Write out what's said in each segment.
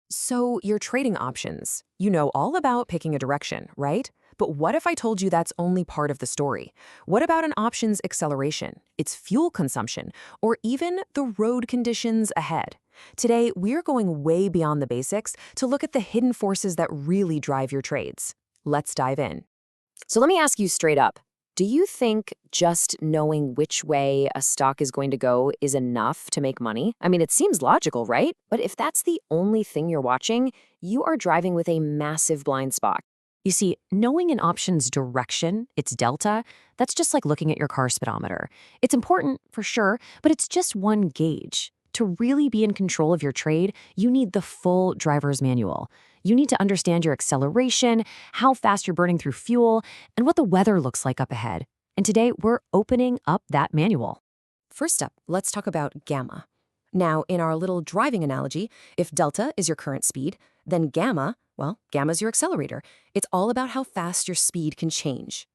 So you're trading options. You know all about picking a direction, right? But what if I told you that's only part of the story? What about an option's acceleration, its fuel consumption, or even the road conditions ahead? Today, we're going way beyond the basics to look at the hidden forces that really drive your trades. Let's dive in. So let me ask you straight up. Do you think just knowing which way a stock is going to go is enough to make money? I mean, it seems logical, right? But if that's the only thing you're watching, you are driving with a massive blind spot. You see, knowing an option's direction, its delta, that's just like looking at your car speedometer. It's important, for sure, but it's just one gauge. To really be in control of your trade, you need the full driver's manual. You need to understand your acceleration, how fast you're burning through fuel, and what the weather looks like up ahead. And today, we're opening up that manual. First up, let's talk about gamma. Now, in our little driving analogy, if delta is your current speed, then gamma, well, gamma's your accelerator. It's all about how fast your speed can change.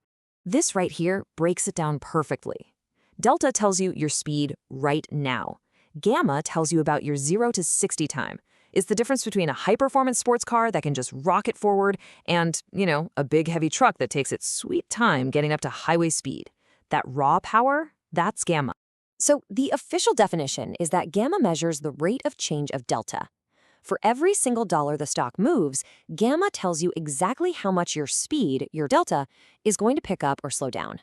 This right here breaks it down perfectly. Delta tells you your speed right now. Gamma tells you about your 0 to 60 time. It's the difference between a high-performance sports car that can just rocket forward and, a big heavy truck that takes its sweet time getting up to highway speed. That raw power, that's gamma. So the official definition is that gamma measures the rate of change of delta. For every single dollar the stock moves, gamma tells you exactly how much your speed, your delta, is going to pick up or slow down.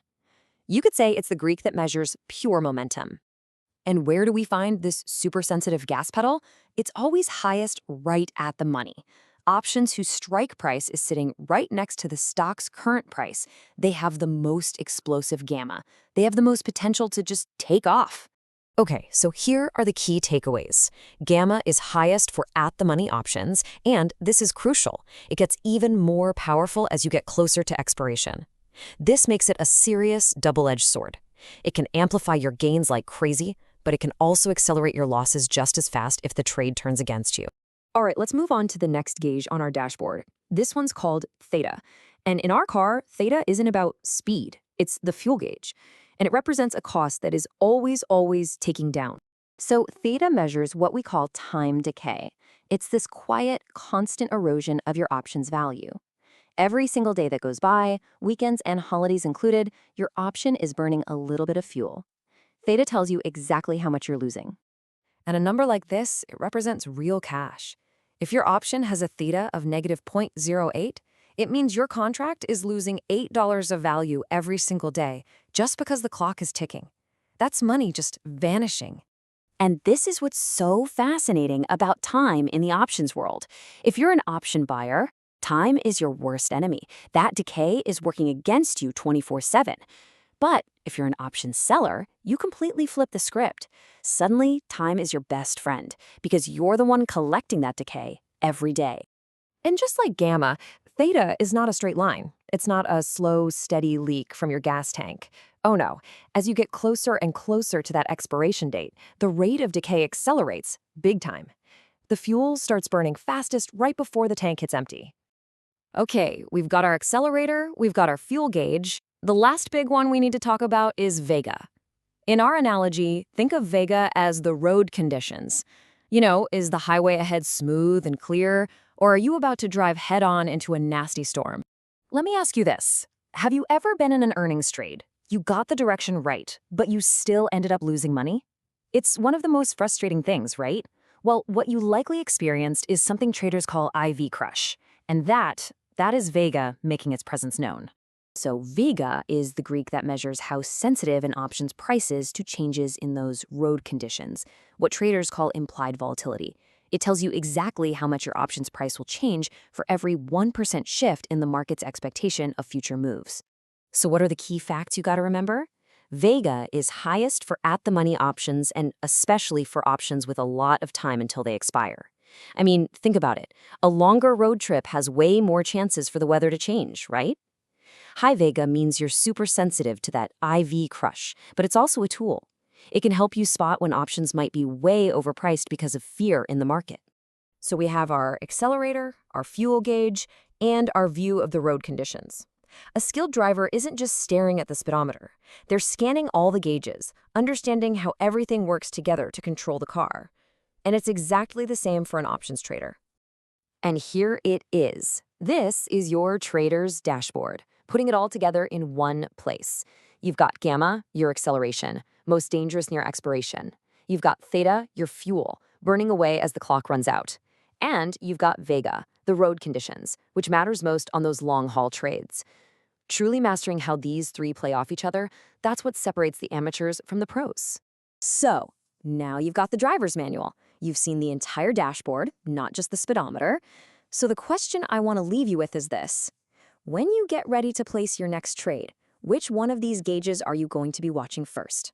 You could say it's the Greek that measures pure momentum. And where do we find this super sensitive gas pedal? It's always highest right at the money. Options whose strike price is sitting right next to the stock's current price. They have the most explosive gamma. They have the most potential to just take off. Okay, so here are the key takeaways. Gamma is highest for at-the-money options, and this is crucial. It gets even more powerful as you get closer to expiration. This makes it a serious double-edged sword. It can amplify your gains like crazy, but it can also accelerate your losses just as fast if the trade turns against you. All right, let's move on to the next gauge on our dashboard. This one's called Theta. And in our car, Theta isn't about speed. It's the fuel gauge. And it represents a cost that is always ticking down. So Theta measures what we call time decay. It's this quiet, constant erosion of your option's value. Every single day that goes by, weekends and holidays included, your option is burning a little bit of fuel. Theta tells you exactly how much you're losing. And a number like this, it represents real cash. If your option has a theta of negative 0.08, it means your contract is losing $8 of value every single day just because the clock is ticking. That's money just vanishing. And this is what's so fascinating about time in the options world. If you're an option buyer, time is your worst enemy. That decay is working against you 24/7. But if you're an option seller, you completely flip the script. Suddenly, time is your best friend because you're the one collecting that decay every day. And just like gamma, theta is not a straight line. It's not a slow, steady leak from your gas tank. Oh no, as you get closer and closer to that expiration date, the rate of decay accelerates big time. The fuel starts burning fastest right before the tank hits empty. Okay, we've got our accelerator, we've got our fuel gauge. The last big one we need to talk about is Vega. In our analogy, think of Vega as the road conditions. Is the highway ahead smooth and clear, or are you about to drive head-on into a nasty storm? Let me ask you this. Have you ever been in an earnings trade? You got the direction right, but you still ended up losing money? It's one of the most frustrating things, right? Well, what you likely experienced is something traders call IV crush, and that is Vega making its presence known. So Vega is the Greek that measures how sensitive an option's price is to changes in those road conditions, what traders call implied volatility. It tells you exactly how much your option's price will change for every 1% shift in the market's expectation of future moves. So what are the key facts you got to remember? Vega is highest for at-the-money options and especially for options with a lot of time until they expire. I mean, think about it. A longer road trip has way more chances for the weather to change, right? High Vega means you're super sensitive to that IV crush, but it's also a tool. It can help you spot when options might be way overpriced because of fear in the market. So we have our accelerator, our fuel gauge, and our view of the road conditions. A skilled driver isn't just staring at the speedometer. They're scanning all the gauges, understanding how everything works together to control the car. And it's exactly the same for an options trader. And here it is. This is your trader's dashboard, putting it all together in one place. You've got gamma, your acceleration, most dangerous near expiration. You've got theta, your fuel, burning away as the clock runs out. And you've got Vega, the road conditions, which matters most on those long-haul trades. Truly mastering how these three play off each other, that's what separates the amateurs from the pros. So, now you've got the driver's manual. You've seen the entire dashboard, not just the speedometer. So the question I want to leave you with is this. When you get ready to place your next trade, which one of these gauges are you going to be watching first?